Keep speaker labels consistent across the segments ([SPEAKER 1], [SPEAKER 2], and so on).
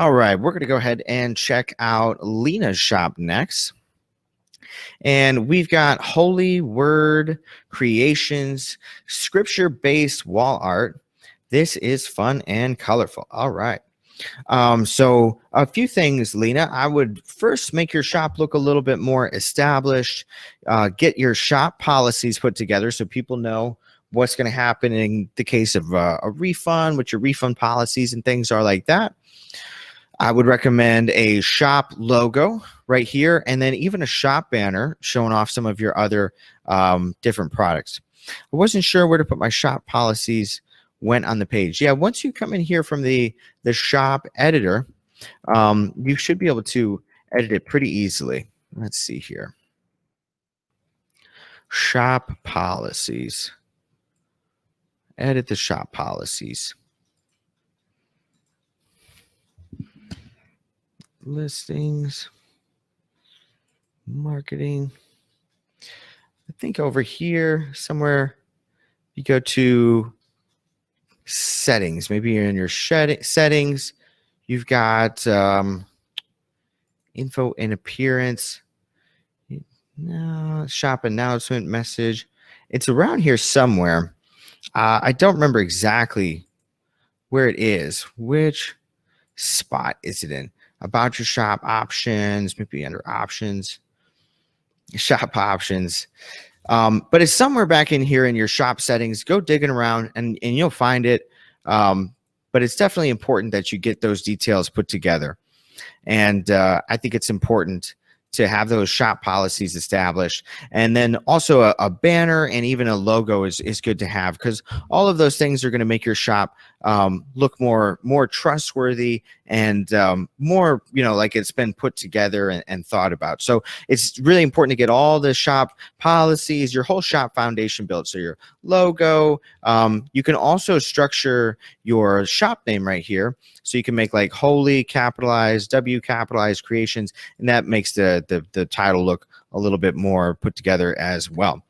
[SPEAKER 1] All right, we're going to go ahead and check out Lena's shop next. And we've got Holy Word Creations, scripture-based wall art. This is fun and colorful. All right. So a few things, Lena. I would first make your shop look a little bit more established. Get your shop policies put together so people know what's going to happen in the case of a refund, what your refund policies and things are like that. I would recommend a shop logo right here, and then even a shop banner showing off some of your other different products. I wasn't sure where to put my shop policies went on the page. Yeah, once you come in here from the shop editor, you should be able to edit it pretty easily. Let's see here. Shop policies. Edit the shop policies. Listings, marketing. I think over here somewhere you go to settings. Maybe you're in your settings. You've got info and appearance. No, shop announcement message. It's around here somewhere. I don't remember exactly where it is. Which spot is it in? About your shop options, maybe under options, shop options. But it's somewhere back in here in your shop settings. Go digging around and you'll find it. But it's definitely important that you get those details put together. And I think it's important to have those shop policies established. And then also a banner and even a logo is good to have, because all of those things are going to make your shop look more trustworthy and more, like it's been put together and thought about. So it's really important to get all the shop policies, your whole shop foundation built. So your logo, you can also structure your shop name right here. So you can make like Holy capitalized, W capitalized Creations, and that makes the title look a little bit more put together as well.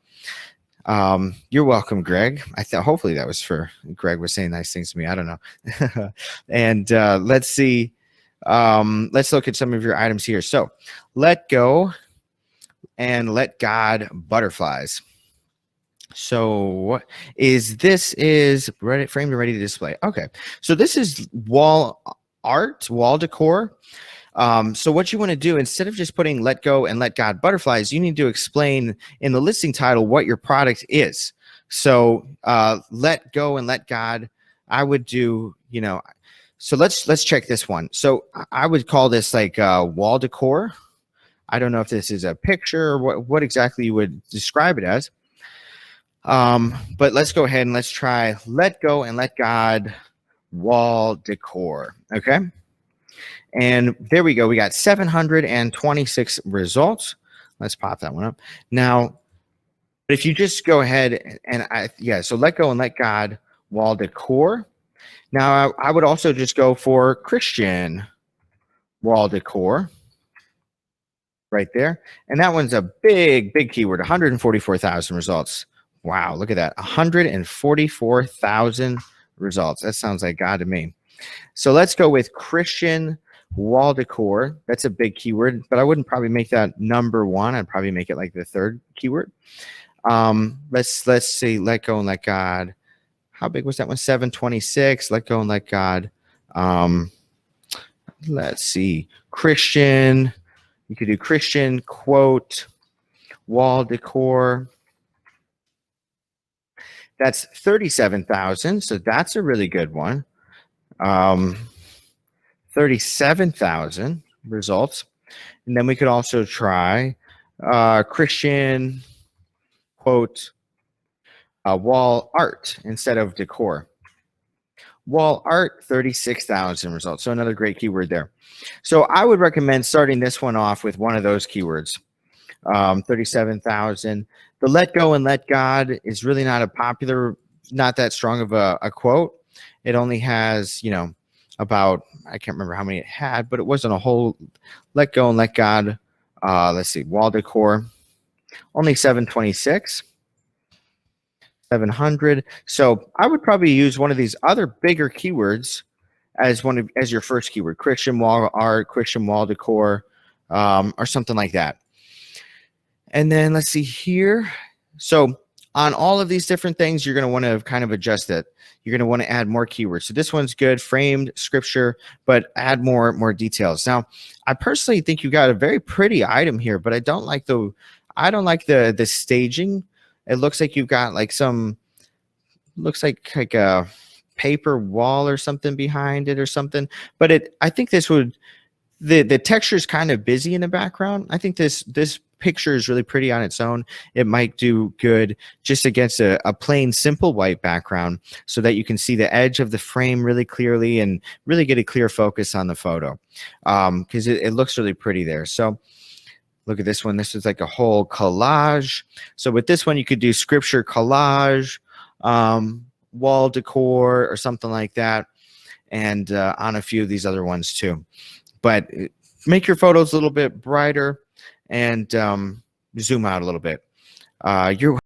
[SPEAKER 1] You're welcome, Greg. Hopefully that was for Greg was saying nice things to me. I don't know. And let's see. Let's look at some of your items here. So let go and let God butterflies. So this is ready, framed and ready to display. Okay. So this is wall art, wall decor. So what you want to do, instead of just putting let go and let God butterflies, you need to explain in the listing title what your product is. So let go and let God, I would do, so let's check this one. So I would call this like wall decor. I don't know if this is a picture or what exactly you would describe it as. But let's go ahead and let's try let go and let God wall decor. Okay. And there we go. We got 726 results. Let's pop that one up. Now, if you just go ahead and so let go and let God wall decor. Now, I would also just go for Christian wall decor right there. And that one's a big keyword, 144,000 results. Wow, look at that. 144,000 results. That sounds like God to me. So let's go with Christian wall decor. That's a big keyword, but I wouldn't probably make that number one. I'd probably make it like the third keyword. Let's see, let go and let God. How big was that one? 726. Let go and let God. Let's see. Christian. You could do Christian quote wall decor. That's 37,000. So that's a really good one. 37,000 results. And then we could also try Christian quote wall art instead of decor. Wall art, 36,000 results. So another great keyword there. So I would recommend starting this one off with one of those keywords. 37,000. The let go and let God is really not not that strong of a quote. It only has, about, I can't remember how many it had, but it wasn't a whole let go and let God. Let's see, wall decor, only 726. 700. So I would probably use one of these other bigger keywords as your first keyword, Christian wall art, Christian wall decor, or something like that. And then let's see here. So on all of these different things, you're going to want to kind of adjust it. You're going to want to add more keywords. So this one's good, framed, scripture, but add more details. Now, I personally think you got a very pretty item here, but I don't like the staging. It looks like you've got like looks like a paper wall or something behind it or something. But I think this would, the texture is kind of busy in the background. I think this picture is really pretty on its own. It might do good just against a plain simple white background so that you can see the edge of the frame really clearly and really get a clear focus on the photo, because it looks really pretty there. So look at this one. This is like a whole collage. So with this one, you could do scripture collage, wall decor or something like that, and on a few of these other ones too. But make your photos a little bit brighter and zoom out a little bit. You're